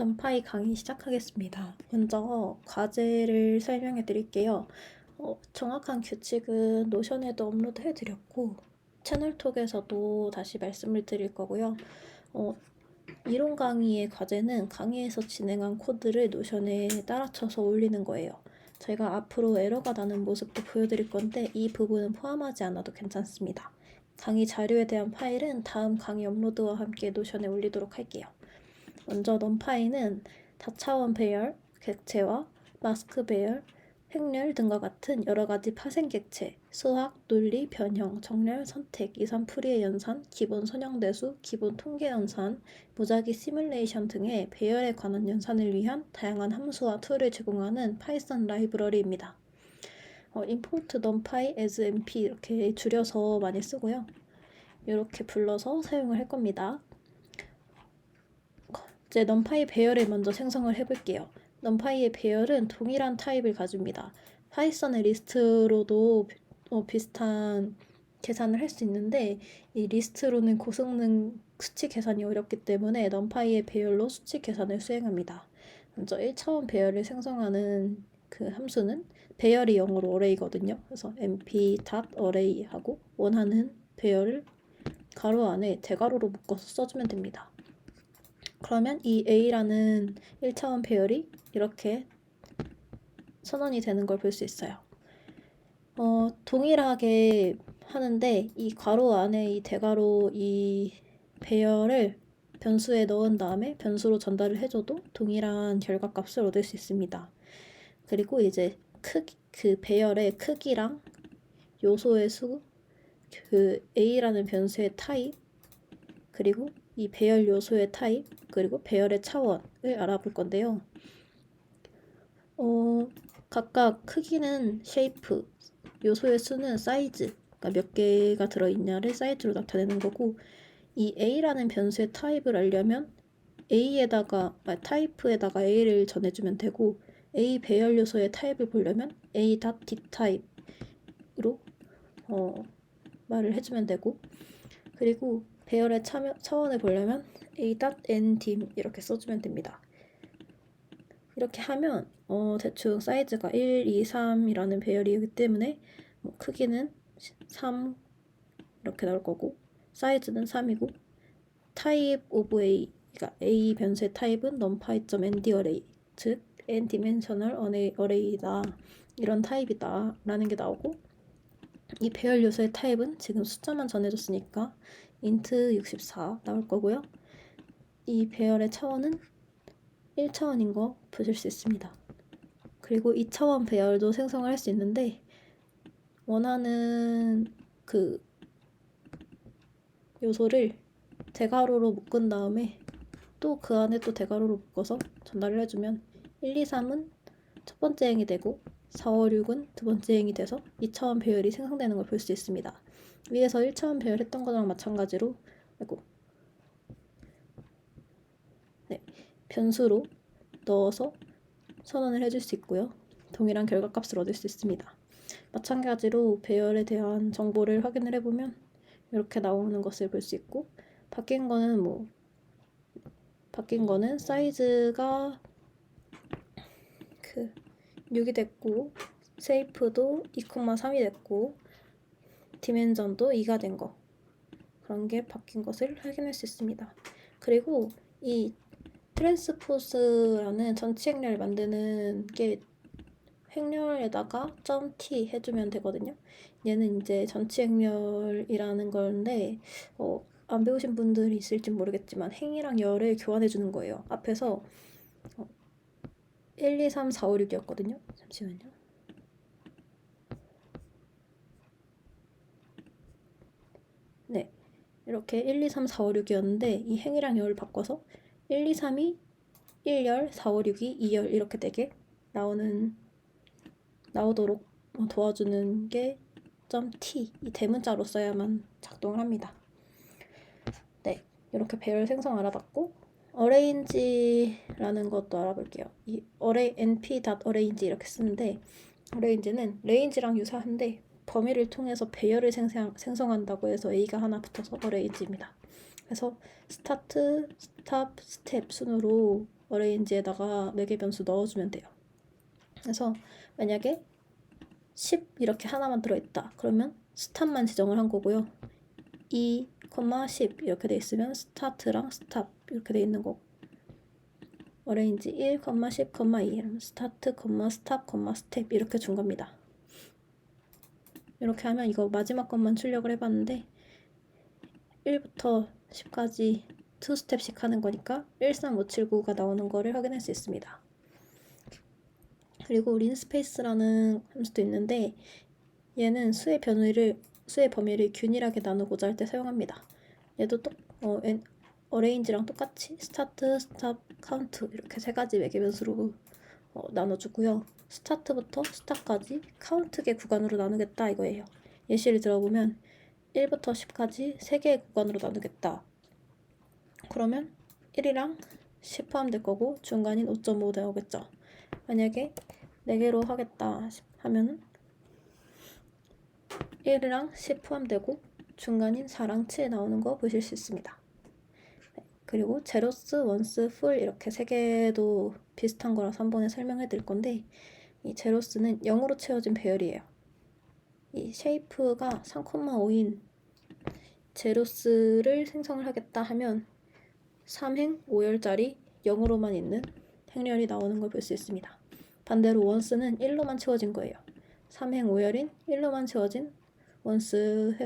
넘파이 강의 시작하겠습니다. 먼저 과제를 설명해 드릴게요. 정확한 규칙은 노션에도 업로드해 드렸고 채널톡에서도 다시 말씀을 드릴 거고요. 이론 강의의 과제는 강의에서 진행한 코드를 노션에 따라쳐서 올리는 거예요. 제가 앞으로 에러가 나는 모습도 보여드릴 건데 이 부분은 포함하지 않아도 괜찮습니다. 강의 자료에 대한 파일은 다음 강의 업로드와 함께 노션에 올리도록 할게요. 먼저 넘파이는 다차원 배열, 객체화, 마스크 배열, 획렬 등과 같은 여러가지 파생 객체, 수학, 논리, 변형, 정렬, 선택, 이산풀이의 연산, 기본 선형대수, 기본 통계 연산, 무작위 시뮬레이션 등의 배열에 관한 연산을 위한 다양한 함수와 툴을 제공하는 파이썬 라이브러리입니다. import numpy as np 이렇게 줄여서 많이 쓰고요. 이렇게 불러서 사용을 할 겁니다. 이제 numpy 배열을 먼저 생성을 해볼게요. numpy의 배열은 동일한 타입을 가집니다. 파이썬의 리스트로도 비슷한 계산을 할 수 있는데 이 리스트로는 고성능 수치 계산이 어렵기 때문에 numpy의 배열로 수치 계산을 수행합니다. 먼저 1차원 배열을 생성하는 그 함수는 배열이 0으로 array거든요. 그래서 np.array 하고 원하는 배열을 가로 안에 대괄호로 묶어서 써주면 됩니다. 그러면 이 A라는 1차원 배열이 이렇게 선언이 되는 걸 볼 수 있어요. 동일하게 하는데 이 괄호 안에 이 대괄호 이 배열을 변수에 넣은 다음에 변수로 전달을 해줘도 동일한 결과값을 얻을 수 있습니다. 그리고 이제 그 배열의 크기랑 요소의 수, 그 A라는 변수의 타입, 그리고 이 배열 요소의 타입, 그리고 배열의 차원을 알아볼 건데요. 각각 크기는 쉐이프, 요소의 수는 사이즈, 그러니까 몇 개가 들어있냐를 사이즈로 나타내는 거고, 이 A라는 변수의 타입을 알려면 타입에다가 A를 전해주면 되고, A 배열 요소의 타입을 보려면 A.d타입으로 말을 해주면 되고, 그리고 배열의 차원을 보려면 A.ndim 이렇게 써주면 됩니다. 이렇게 하면 대충 사이즈가 1, 2, 3이라는 배열이기 때문에 크기는 3 이렇게 나올 거고 사이즈는 3이고 타입 오브 A, 그러니까 A 변수의 타입은 numpy.ndArray, 즉 n-dimensional array다 이런 타입이다 라는 게 나오고 이 배열 요소의 타입은 지금 숫자만 전해줬으니까 int 64 나올 거고요. 이 배열의 차원은 1차원인 거 보실 수 있습니다. 그리고 2차원 배열도 생성을 할 수 있는데 원하는 그 요소를 대괄호로 묶은 다음에 또 그 안에 또 대괄호로 묶어서 전달을 해주면 1, 2, 3은 첫 번째 행이 되고 4, 5, 6은 두 번째 행이 돼서 2차원 배열이 생성되는 걸 볼 수 있습니다. 위에서 1차원 배열했던 거랑 마찬가지로 변수로 넣어서 선언을 해줄 수 있고요. 동일한 결과값을 얻을 수 있습니다. 마찬가지로 배열에 대한 정보를 확인을 해보면 이렇게 나오는 것을 볼 수 있고 바뀐 거는 사이즈가 6이 됐고 쉐이프도 2,3이 됐고 디멘전도 2가 된 거 그런 게 바뀐 것을 확인할 수 있습니다. 그리고 이 트랜스포스라는 전치 행렬을 만드는 게 행렬에다가 .t 해주면 되거든요. 얘는 이제 전치 행렬이라는 건데 안 배우신 분들이 있을지 모르겠지만 행이랑 열을 교환해 주는 거예요. 앞에서 1, 2, 3, 4, 5, 6이었거든요. 잠시만요. 네, 이렇게 1, 2, 3, 4, 5, 6이었는데 이 행이랑 열을 바꿔서 1, 2, 3이 1열, 4, 5, 6이 2열 이렇게 되게 나오도록 도와주는 게 .t 이 대문자로 써야만 작동을 합니다. 네, 이렇게 배열 생성 알아봤고 arrange라는 것도 알아볼게요. 이 np.arrange 이렇게 쓰는데 arrange는 range랑 유사한데 범위를 통해서 배열을 생성한다고 해서 a가 하나 붙어서 arrange입니다. 그래서 스타트, 스탑, 스텝 순으로 어레인지에다가 매개 변수 넣어주면 돼요. 그래서 만약에 10 이렇게 하나만 들어있다. 그러면 스탑만 지정을 한 거고요. 2, 10 이렇게 돼 있으면 스타트랑 스탑 이렇게 돼 있는 거고, 어레인지 1, 10, 2 이러면 스타트, 스탑, 스텝 이렇게 준 겁니다. 이렇게 하면 이거 마지막 것만 출력을 해봤는데 1부터 10까지 2스텝씩 하는 거니까 13579가 나오는 거를 확인할 수 있습니다. 그리고 린스페이스라는 함수도 있는데 얘는 수의 범위를 균일하게 나누고자 할 때 사용합니다. 얘도 어레인지랑 똑같이 스타트, 스탑, 카운트 이렇게 세 가지 매개 변수로 나눠주고요. 스타트부터 스탑까지 카운트계 구간으로 나누겠다 이거예요. 예시를 들어보면 1부터 10까지 3개의 구간으로 나누겠다. 그러면 1이랑 10 포함될 거고 중간인 5.5 나오겠죠. 만약에 4개로 하겠다 하면은 1이랑 10 포함되고 중간인 4랑 7 나오는 거 보실 수 있습니다. 그리고 제로스, 원스, 풀 이렇게 3개도 비슷한 거라서 한 번에 설명해 드릴 건데, 이 제로스는 0으로 채워진 배열이에요. 이 쉐이프가 3,5인 제로스를 생성을 하겠다 하면 3행 5열짜리 0으로만 있는 행렬이 나오는 걸 볼 수 있습니다. 반대로 원스는 1로만 채워진 거예요. 3행 5열인 1로만 채워진 원스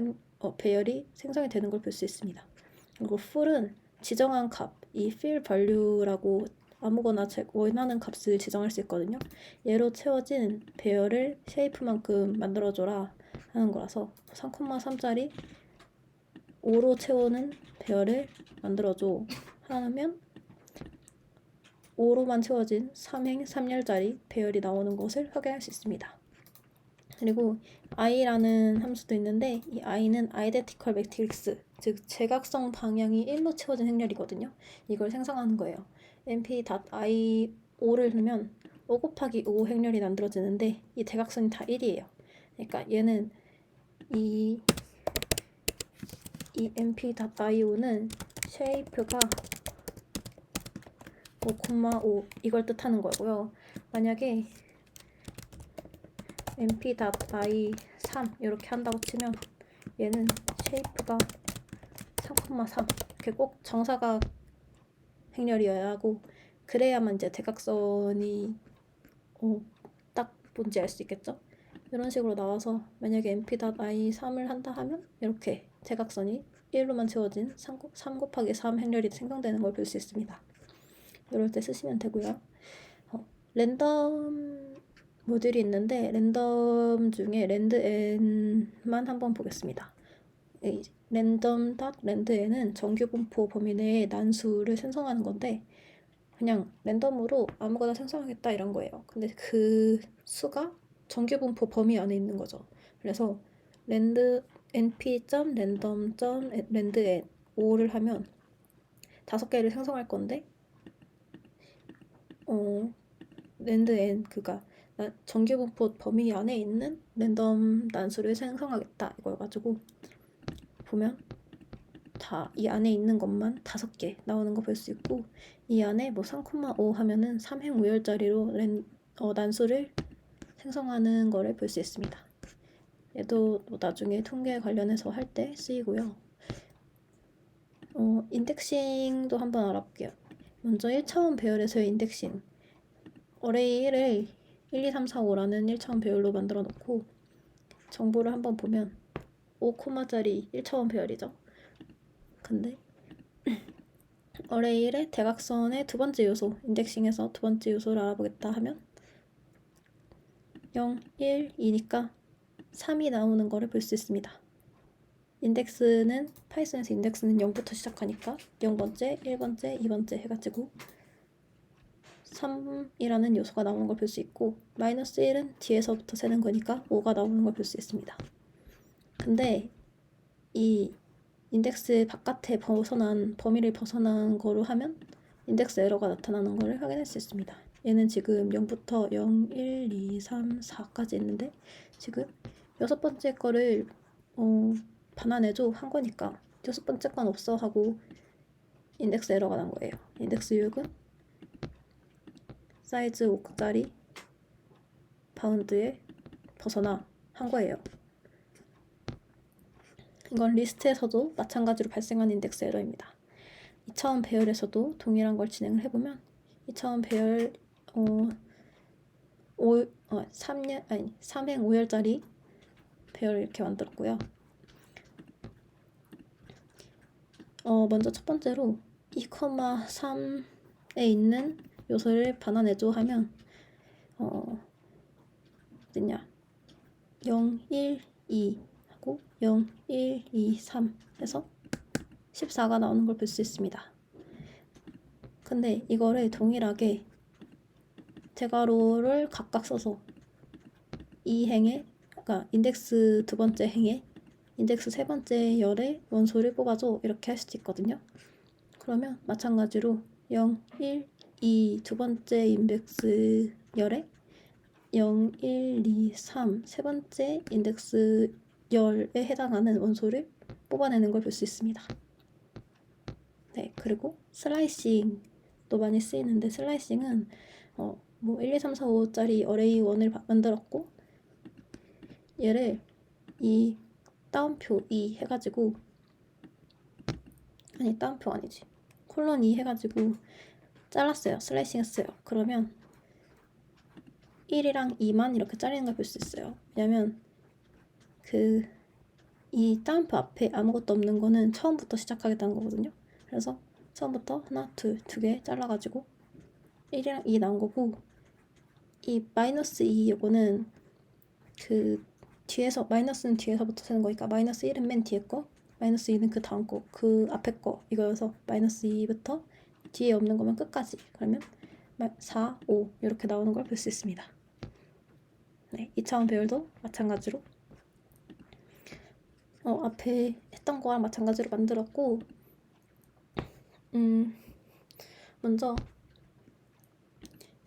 배열이 생성이 되는 걸 볼 수 있습니다. 그리고 풀은 지정한 값, 이 fill value라고 아무거나 원하는 값을 지정할 수 있거든요. 얘로 채워진 배열을 쉐이프만큼 만들어줘라 하는 거라서 3,3짜리 5로 채우는 배열을 만들어줘 하면 5로만 채워진 3행 3열짜리 배열이 나오는 것을 확인할 수 있습니다. 그리고 i라는 함수도 있는데 이 i는 identical matrix, 즉 제각성 방향이 1로 채워진 행렬이거든요. 이걸 생성하는 거예요. np.i5를 넣으면 5 곱하기 5 행렬이 만들어지는데 이 대각선이 다 1이에요. 그러니까 얘는 이 np.i5는 쉐이프가 5,5 이걸 뜻하는 거고요. 만약에 np.i3 이렇게 한다고 치면 얘는 쉐이프가 3,3 이렇게 꼭 정사각 행렬이어야 하고, 그래야만 이제 대각선이 딱 뭔지 알 수 있겠죠? 이런 식으로 나와서 만약에 np.i3을 한다 하면 이렇게 대각선이 1로만 채워진 3 곱하기 3 행렬이 생성되는 걸 볼 수 있습니다. 이럴 때 쓰시면 되고요. 랜덤 모듈이 있는데 랜덤 중에 랜드n만 한번 보겠습니다. 랜덤.랜드n은 정규분포 범위 내에 난수를 생성하는 건데 그냥 랜덤으로 아무거나 생성하겠다 이런 거예요. 근데 그 수가 정규분포 범위 안에 있는 거죠. 그래서 np.random.randomn 5를 하면 5개를 생성할 건데 랜드n 그가 정규분포 범위 안에 있는 랜덤 난수를 생성하겠다 이걸 가지고 보면 다 이 안에 있는 것만 5개 나오는 거 볼 수 있고, 이 안에 뭐 3,5 하면은 3행 5열짜리로 난수를 생성하는 거를 볼 수 있습니다. 얘도 뭐 나중에 통계 관련해서 할 때 쓰이고요. 인덱싱도 한번 알아볼게요. 먼저 1차원 배열에서의 인덱싱. 어레이 1을 1, 2, 3, 4, 5라는 1차원 배열로 만들어 놓고 정보를 한번 보면 5,짜리 1차원 배열이죠. 근데 어레이 1의 대각선의 두 번째 요소, 인덱싱에서 두 번째 요소를 알아보겠다 하면 0, 1, 2니까 3이 나오는 거를 볼 수 있습니다. 파이썬에서 인덱스는 0부터 시작하니까 0번째, 1번째, 2번째 해가지고 3이라는 요소가 나오는 걸 볼 수 있고, 마이너스 1은 뒤에서부터 세는 거니까 5가 나오는 걸 볼 수 있습니다. 근데 이 인덱스 바깥에 범위를 벗어난 거로 하면 인덱스 에러가 나타나는 것을 확인할 수 있습니다. 얘는 지금 0부터 0, 1, 2, 3, 4까지 있는데 지금 6번째 거를 반환해줘 한 거니까 6번째 건 없어 하고 인덱스 에러가 난 거예요. 인덱스 6은 사이즈 5짜리 바운드에 벗어나 한 거예요. 이건 리스트에서도 마찬가지로 발생한 인덱스 에러입니다. 2차원 배열에서도 동일한 걸 진행을 해보면 2차원 배열 3행 5열짜리 배열을 이렇게 만들었고요. 먼저 첫 번째로 2,3에 있는 요소를 반환해줘 하면 어딨냐 0, 1, 2 하고 0, 1, 2, 3 해서 14가 나오는 걸 볼 수 있습니다. 근데 이거를 동일하게 대괄호를 각각 써서 이 행에 그러니까 인덱스 두 번째 행에 인덱스 세 번째 열의 원소를 뽑아줘 이렇게 할 수도 있거든요. 그러면 마찬가지로 0, 1, 2 두 번째 인덱스 열에 0, 1, 2, 3 세 번째 인덱스 열에 해당하는 원소를 뽑아내는 걸 볼 수 있습니다. 네, 그리고 슬라이싱도 많이 쓰이는데 슬라이싱은 1, 2, 3, 4, 5짜리 어레이 1을 만들었고 얘를 이 따옴표 2 해가지고 아니 따옴표 아니지 콜론 2 해가지고 잘랐어요. 슬라이싱 했어요. 그러면 1이랑 2만 이렇게 잘리는 걸 볼 수 있어요. 왜냐면 이 따옴표 앞에 아무것도 없는 거는 처음부터 시작하겠다는 거거든요. 그래서 처음부터 하나, 둘, 두 개 잘라가지고 1이랑 2 나온 거고 이 마이너스 2 요거는 뒤에서 마이너스는 뒤에서부터 세는 거니까 마이너스 1은 맨 뒤에 거 마이너스 2는 그 다음 거 그 앞에 거 이거여서 마이너스 2부터 뒤에 없는 거면 끝까지 그러면 4, 5 이렇게 나오는 걸 볼 수 있습니다. 네, 2차원 배열도 마찬가지로 앞에 했던 거랑 마찬가지로 만들었고 먼저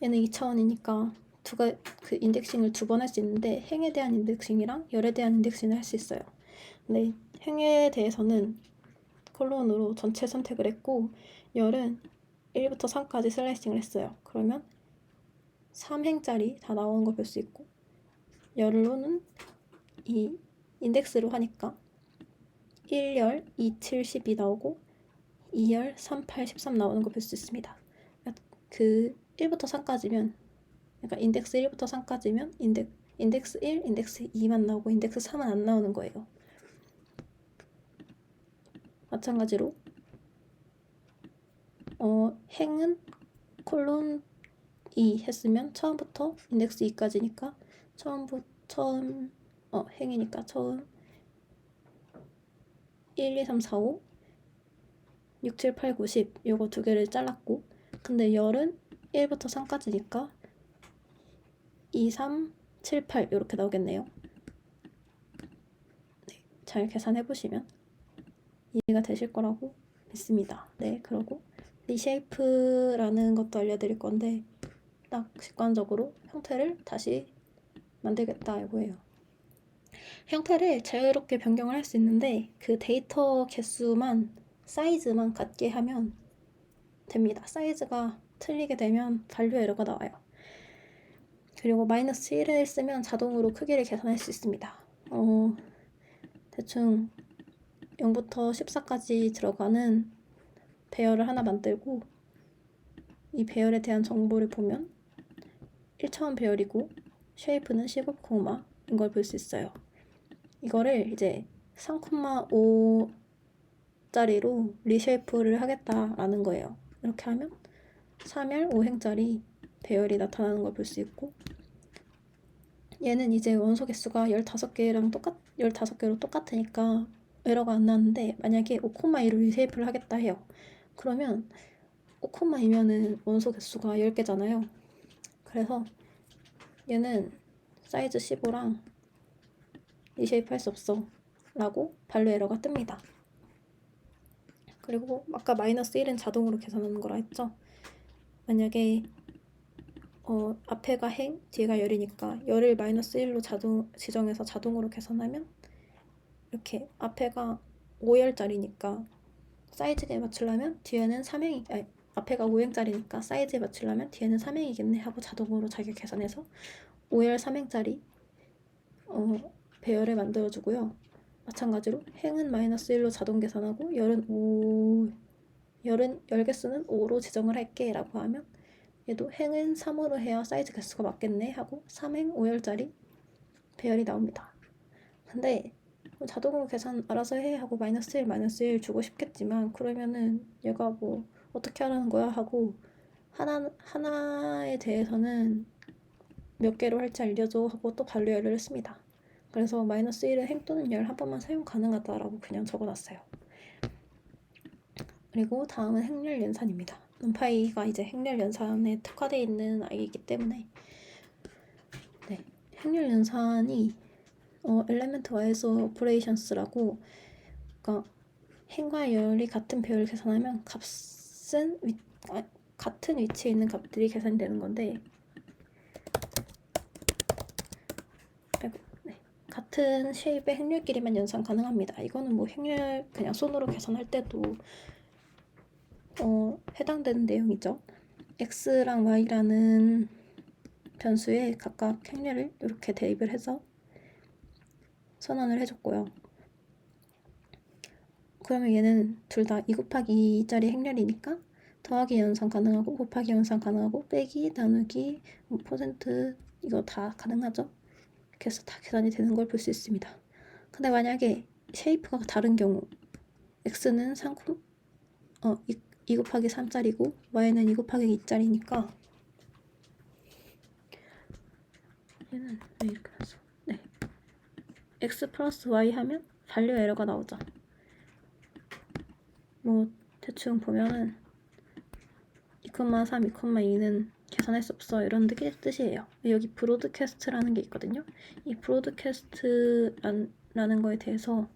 얘는 2차원이니까 그 인덱싱을 두 번 할 수 있는데 행에 대한 인덱싱이랑 열에 대한 인덱싱을 할 수 있어요. 근데 행에 대해서는 콜론으로 전체 선택을 했고 열은 1부터 3까지 슬라이싱을 했어요. 그러면 3행짜리 다 나오는 걸 볼 수 있고 열로는 이 인덱스로 하니까 1열, 2, 7, 12 나오고 2열, 3, 8, 13 나오는 걸 볼 수 있습니다. 그 1부터 3까지면 그러니까 인덱스 1부터 3까지면 인덱스 1, 인덱스 2만 나오고 인덱스 3은 안 나오는 거예요. 마찬가지로 행은 콜론 2 했으면 처음부터 인덱스 2까지니까 행이니까 처음 1, 2, 3, 4, 5 6, 7, 8, 9, 10 요거 두 개를 잘랐고 근데 열은 1부터 3까지니까 2, 3, 7, 8 이렇게 나오겠네요. 네, 잘 계산해보시면 이해가 되실 거라고 믿습니다. 네, 그리고 리쉐이프라는 것도 알려드릴 건데 딱 직관적으로 형태를 다시 만들겠다 이거예요. 형태를 자유롭게 변경을 할 수 있는데 그 데이터 개수만 사이즈만 같게 하면 됩니다. 사이즈가 틀리게 되면 반류 에러가 나와요. 그리고 마이너스 1을 쓰면 자동으로 크기를 계산할 수 있습니다. 대충 0부터 14까지 들어가는 배열을 하나 만들고 이 배열에 대한 정보를 보면 1차원 배열이고 쉐이프는 15콤마인 걸 볼 수 있어요. 이거를 이제 3,5짜리로 리쉐이프를 하겠다라는 거예요. 이렇게 하면 3열 5행짜리 배열이 나타나는 걸 볼 수 있고 얘는 이제 원소 개수가 15개로 똑같으니까 에러가 안 나는데 만약에 5,2로 리쉐이프를 하겠다 해요. 그러면 5,2면은 원소 개수가 10개잖아요. 그래서 얘는 사이즈 15랑 리쉐이프 할 수 없어 라고 반류 에러가 뜹니다. 그리고 아까 마이너스 1은 자동으로 계산하는 거라 했죠. 만약에 앞에가 행, 뒤에가 열이니까 열을 마이너스 1로 지정해서 자동으로 계산하면 이렇게 앞에가 5열짜리니까 사이즈에 맞추려면 뒤에는 앞에가 5행짜리니까 사이즈에 맞추려면 뒤에는 3행이겠네 하고 자동으로 자기가 계산해서 5열 3행짜리 배열을 만들어주고요. 마찬가지로 행은 -1로 자동 계산하고 열 개수는 5로 지정을 할게 라고 하면 얘도 행은 3으로 해야 사이즈 개수가 맞겠네 하고 3행 5열짜리 배열이 나옵니다. 근데 자동으로 계산 알아서 해 하고 -1 주고 싶겠지만 그러면은 얘가 뭐 어떻게 하라는 거야 하고 하나에 대해서는 몇 개로 할지 알려줘 하고 또 반려열을 했습니다. 그래서 -1은 행 또는 열 한 번만 사용 가능하다라고 그냥 적어놨어요. 그리고 다음은 행렬 연산입니다. numPy가 이제 행렬 연산에 특화되어 있는 아이이기 때문에 네, 행렬 연산이 엘레멘트 Y에서 오퍼레이션스라고 그러니까 행과 열이 같은 배열을 계산하면 값은 같은 위치에 있는 값들이 계산이 되는 건데 같은 쉐입의 행렬끼리만 연산 가능합니다. 이거는 뭐 행렬 그냥 손으로 계산할 때도 해당되는 내용이죠. x랑 y라는 변수에 각각 행렬을 이렇게 대입을 해서 선언을 해줬고요. 그러면 얘는 둘 다 2 곱하기 2짜리 행렬이니까 더하기 연산 가능하고 곱하기 연산 가능하고 빼기 나누기 %, 이거 다 가능하죠. 이렇게 해서 다 계산이 되는 걸 볼 수 있습니다. 근데 만약에 쉐이프가 다른 경우 x는 2 곱하기 3짜리고 y는 2 곱하기 2짜리니까 얘는 왜 이렇게 났어? 네, x 플러스 y 하면 반려 에러가 나오죠. 뭐 대충 보면은 2,3, 2,2는 계산할 수 없어 이런 뜻이에요. 여기 브로드캐스트라는 게 있거든요. 이 브로드캐스트라는 거에 대해서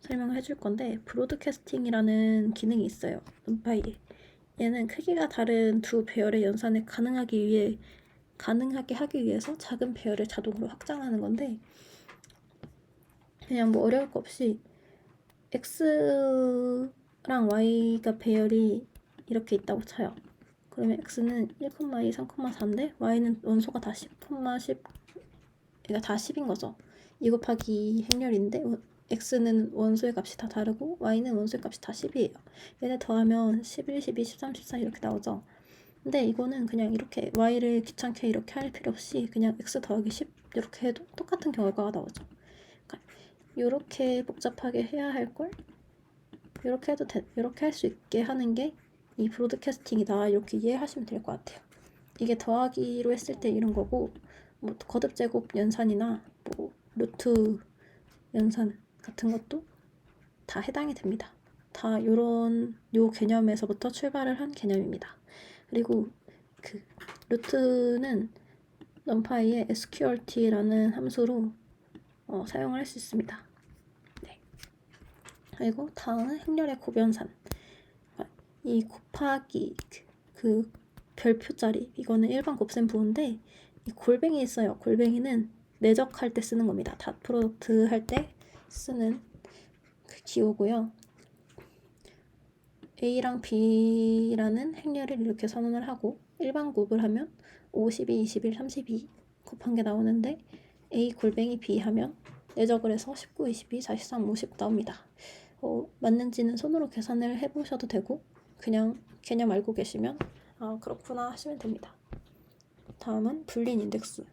설명을 해줄 건데 브로드캐스팅이라는 기능이 있어요. numPy에. 얘는 크기가 다른 두 배열의 연산을 가능하게 하기 위해서 작은 배열을 자동으로 확장하는 건데 그냥 뭐 어려울 거 없이 x랑 y가 배열이 이렇게 있다고 쳐요. 그러면 x는 1,2, 3,4인데 y는 원소가 다 10, 10 그러니까 다 10인 거죠. 2 곱하기 행렬인데 x는 원소의 값이 다 다르고 y는 원소의 값이 다 10이에요. 얘네 더하면 11, 12, 13, 14 이렇게 나오죠. 근데 이거는 그냥 이렇게 y를 귀찮게 이렇게 할 필요 없이 그냥 x 더하기 10 이렇게 해도 똑같은 결과가 나오죠. 그러니까 이렇게 복잡하게 해야 할 걸 이렇게 해도 이렇게 할 수 있게 하는 게 이 브로드캐스팅이다 이렇게 이해하시면 될 것 같아요. 이게 더하기로 했을 때 이런 거고 뭐 거듭 제곱 연산이나 뭐 루트 연산 같은 것도 다 해당이 됩니다. 다 요 개념에서부터 출발을 한 개념입니다. 그리고 그 루트는 numPy의 sqrt라는 함수로 사용을 할 수 있습니다. 네. 그리고 다음은 행렬의 곱연산. 이 곱하기 그 별표짜리 이거는 일반 곱셈 부호인데 이 골뱅이 있어요. 골뱅이는 내적할 때 쓰는 겁니다. 닷 프로덕트 할 때 쓰는 그 기호고요. A랑 B라는 행렬을 이렇게 선언을 하고 일반 곱을 하면 5, 12, 21, 32 곱한 게 나오는데 A 골뱅이 B 하면 내적을 해서 19, 22, 43, 50 나옵니다. 맞는지는 손으로 계산을 해보셔도 되고 그냥 개념 알고 계시면 아 그렇구나 하시면 됩니다. 다음은 불린 인덱스,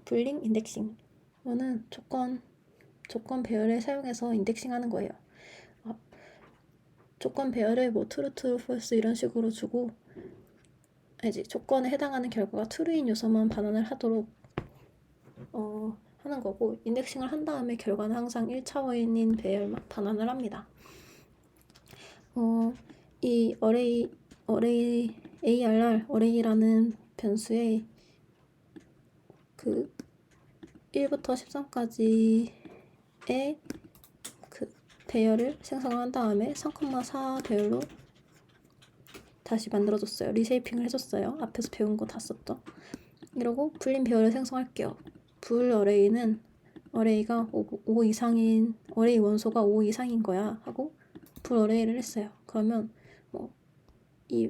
불링 인덱싱. 이거는 조건 배열을 사용해서 인덱싱하는 거예요. 조건 배열을 뭐 true, false 이런 식으로 주고 이제 조건에 해당하는 결과가 true인 요소만 반환을 하도록 하는 거고 인덱싱을 한 다음에 결과는 항상 1차원인 배열만 반환을 합니다. 이 array ARR array라는 변수에 그 1부터 13까지의 그 배열을 생성한 다음에 3,4 배열로 다시 만들어줬어요. 리쉐이핑을 해줬어요. 앞에서 배운 거 다 썼죠. 이러고 불린 배열을 생성할게요. 불 어레이는 어레이가 5 이상인 어레이 원소가 5 이상인 거야 하고 불 어레이를 했어요. 그러면 뭐 이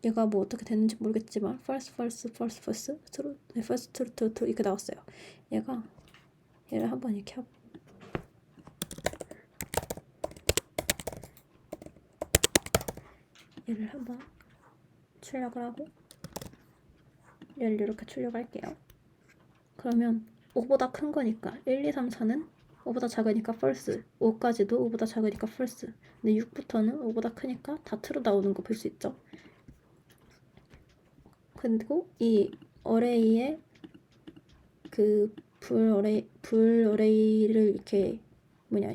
얘가 뭐 어떻게 됐는지 모르겠지만 false true false true 이렇게 나왔어요. 얘를 한번 이렇게 하고 얘를 한번 출력을 하고 얘를 이렇게 출력할게요. 그러면 5보다 큰 거니까 1, 2, 3, 4는 5보다 작으니까 false, 5까지도 5보다 작으니까 false. 근데 6부터는 5보다 크니까 다 true 나오는 거 볼 수 있죠. 그리고 이 어레이에 그 불 어레이를 이렇게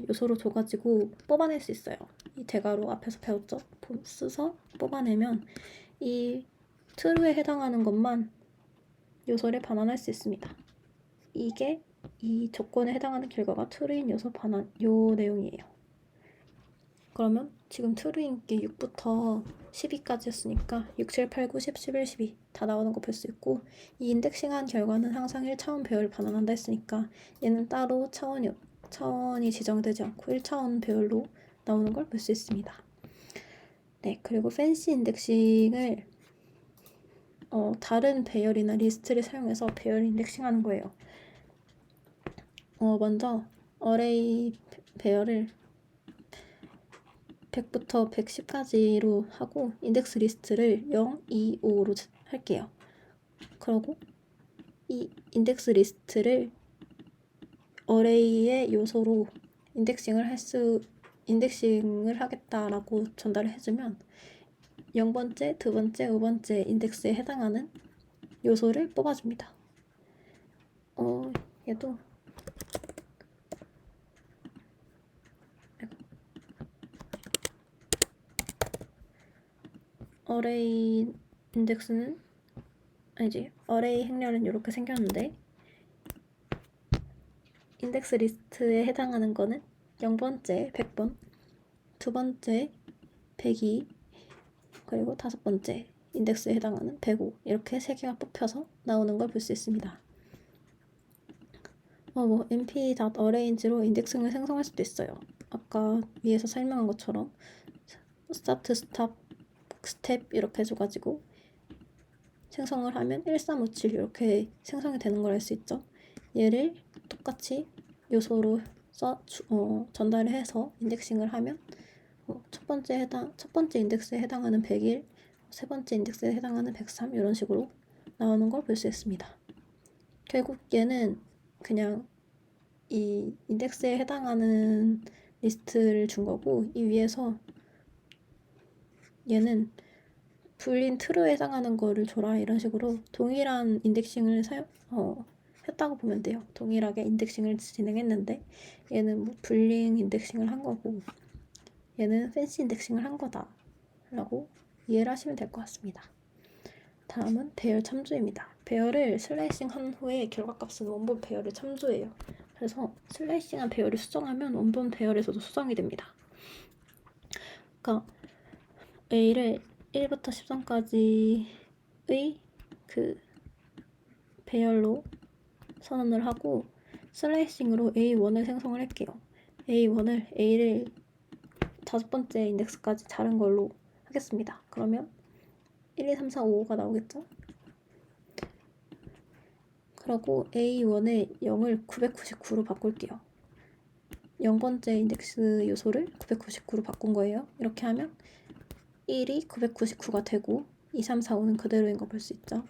요소로 줘가지고 뽑아낼 수 있어요. 이 대괄호 앞에서 배웠죠? 써서 뽑아내면 이 true에 해당하는 것만 요소를 반환할 수 있습니다. 이게 이 조건에 해당하는 결과가 true인 요소 반환 요 내용이에요. 그러면 지금 true인 게 6부터 12까지 였으니까 6, 7, 8, 9, 10, 11, 12 다 나오는 거 볼 수 있고 이 인덱싱한 결과는 항상 1차원 배열을 반환한다 했으니까 얘는 따로 차원이 지정되지 않고 1차원 배열로 나오는 걸 볼 수 있습니다. 네, 그리고 팬시 인덱싱을 다른 배열이나 리스트를 사용해서 배열 인덱싱하는 거예요. 먼저 어레이 배열을 100부터 110까지로 하고 인덱스 리스트를 0, 2, 5로 할게요. 그리고 이 인덱스 리스트를 어레이의 요소로 인덱싱을 하겠다라고 전달을 해주면 0번째, 2번째, 5번째 인덱스에 해당하는 요소를 뽑아줍니다. 얘도 어레이 인덱스는 아니지 어레이 행렬은 이렇게 생겼는데 인덱스 리스트에 해당하는 거는 0번째 100번, 2번째 102, 그리고 5번째 인덱스에 해당하는 105 이렇게 3개가 뽑혀서 나오는 걸 볼 수 있습니다. np.arrange로 인덱싱을 생성할 수도 있어요. 아까 위에서 설명한 것처럼 start, stop, step 이렇게 해줘가지고 생성을 하면 1357 이렇게 생성이 되는 걸 알 수 있죠. 얘를 똑같이 요소로 전달을 해서 인덱싱을 하면 첫 번째 인덱스에 해당하는 101, 세 번째 인덱스에 해당하는 103 이런 식으로 나오는 걸 볼 수 있습니다. 결국 얘는 그냥 이 인덱스에 해당하는 리스트를 준 거고 이 위에서 얘는 불린 true에 해당하는 거를 줘라 이런 식으로 동일한 인덱싱을 했다고 보면 돼요. 동일하게 인덱싱을 진행했는데 얘는 불링 인덱싱을 한 거고 얘는 팬시 인덱싱을 한 거다 라고 이해를 하시면 될 것 같습니다. 다음은 배열 참조입니다. 배열을 슬라이싱 한 후에 결과값은 원본 배열을 참조해요. 그래서 슬라이싱한 배열을 수정하면 원본 배열에서도 수정이 됩니다. 그러니까 A를 1부터 13까지의 그 배열로 선언을 하고 슬라이싱으로 A1을 생성을 할게요. A를 5번째 인덱스까지 자른 걸로 하겠습니다. 그러면 1, 2, 3, 4, 5가 나오겠죠? 그리고 A1의 0을 999로 바꿀게요. 0번째 인덱스 요소를 999로 바꾼 거예요. 이렇게 하면 1이 999가 되고 2, 3, 4, 5는 그대로인 거 볼 수 있죠.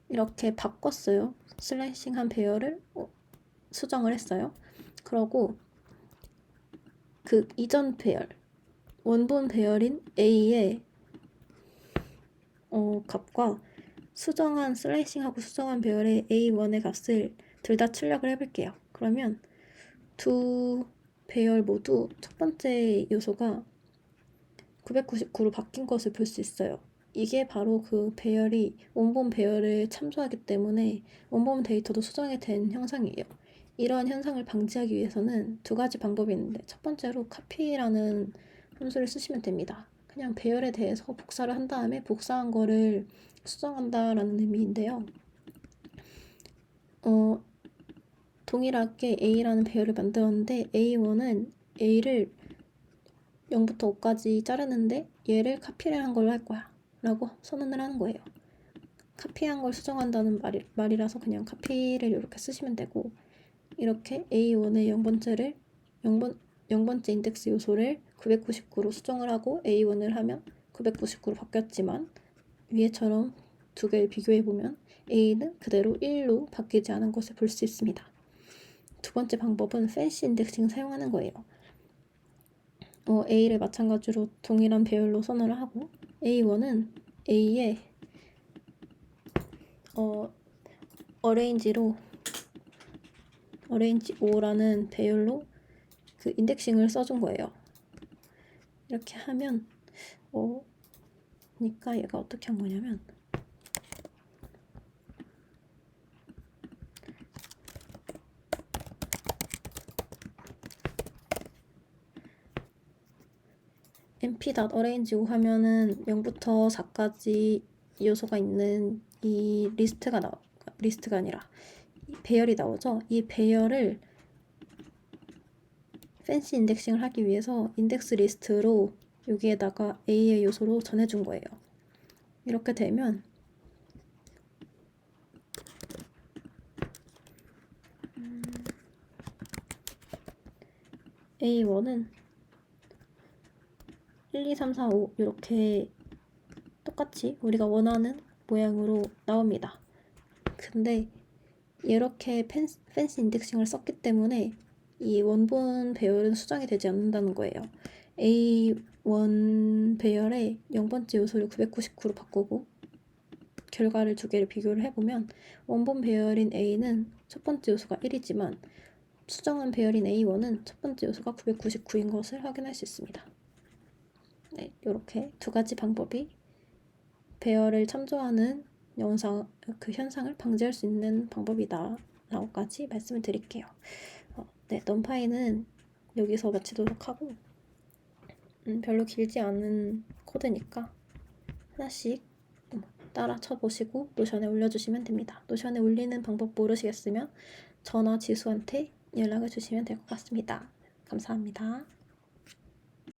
이렇게 바꿨어요. 슬라이싱한 배열을 수정을 했어요. 그러고 그 이전 배열, 원본 배열인 A의 값과 슬라이싱하고 수정한 배열의 A1의 값을 둘 다 출력을 해볼게요. 그러면 두 배열 모두 첫 번째 요소가 999로 바뀐 것을 볼 수 있어요. 이게 바로 그 배열이 원본 배열을 참조하기 때문에 원본 데이터도 수정이 된 현상이에요. 이러한 현상을 방지하기 위해서는 두 가지 방법이 있는데 첫 번째로 copy라는 함수를 쓰시면 됩니다. 그냥 배열에 대해서 복사를 한 다음에 복사한 거를 수정한다라는 의미인데요. 동일하게 A라는 배열을 만들었는데 A1은 A를 0부터 5까지 자르는데 얘를 카피를 한 걸로 할 거야. 라고 선언을 하는 거예요. 카피한 걸 수정한다는 말이라서 그냥 카피를 이렇게 쓰시면 되고, 이렇게 A1의 0번째 인덱스 요소를 999로 수정을 하고 A1을 하면 999로 바뀌었지만, 위에처럼 두 개를 비교해보면 A는 그대로 1로 바뀌지 않은 것을 볼 수 있습니다. 두 번째 방법은 팬시 인덱싱 사용하는 거예요. A를 마찬가지로 동일한 배열로 선언을 하고, A1은 A의 어레인지 5라는 배열로 그 인덱싱을 써준 거예요. 이렇게 하면 그러니까 얘가 어떻게 한 거냐면, mp.arrange5 하면은 0부터 4까지 요소가 있는 이 리스트가 아니라 이 배열이 나오죠. 이 배열을 팬시 인덱싱을 하기 위해서 인덱스 리스트로 여기에다가 A의 요소로 전해준 거예요. 이렇게 되면 A1은 1, 2, 3, 4, 5 이렇게 똑같이 우리가 원하는 모양으로 나옵니다. 근데 이렇게 팬시 인덱싱을 썼기 때문에 이 원본 배열은 수정이 되지 않는다는 거예요. A1 배열의 0번째 요소를 999로 바꾸고 결과를 두 개를 비교를 해보면 원본 배열인 A는 첫 번째 요소가 1이지만 수정한 배열인 A1은 첫 번째 요소가 999인 것을 확인할 수 있습니다. 네, 이렇게 두 가지 방법이 배열을 참조하는 현상을 방지할 수 있는 방법이다 라고까지 말씀을 드릴게요. 네, 넘파이는 여기서 마치도록 하고, 별로 길지 않은 코드니까 하나씩 따라 쳐보시고 노션에 올려주시면 됩니다. 노션에 올리는 방법 모르시겠으면 저나 지수한테 연락을 주시면 될 것 같습니다. 감사합니다.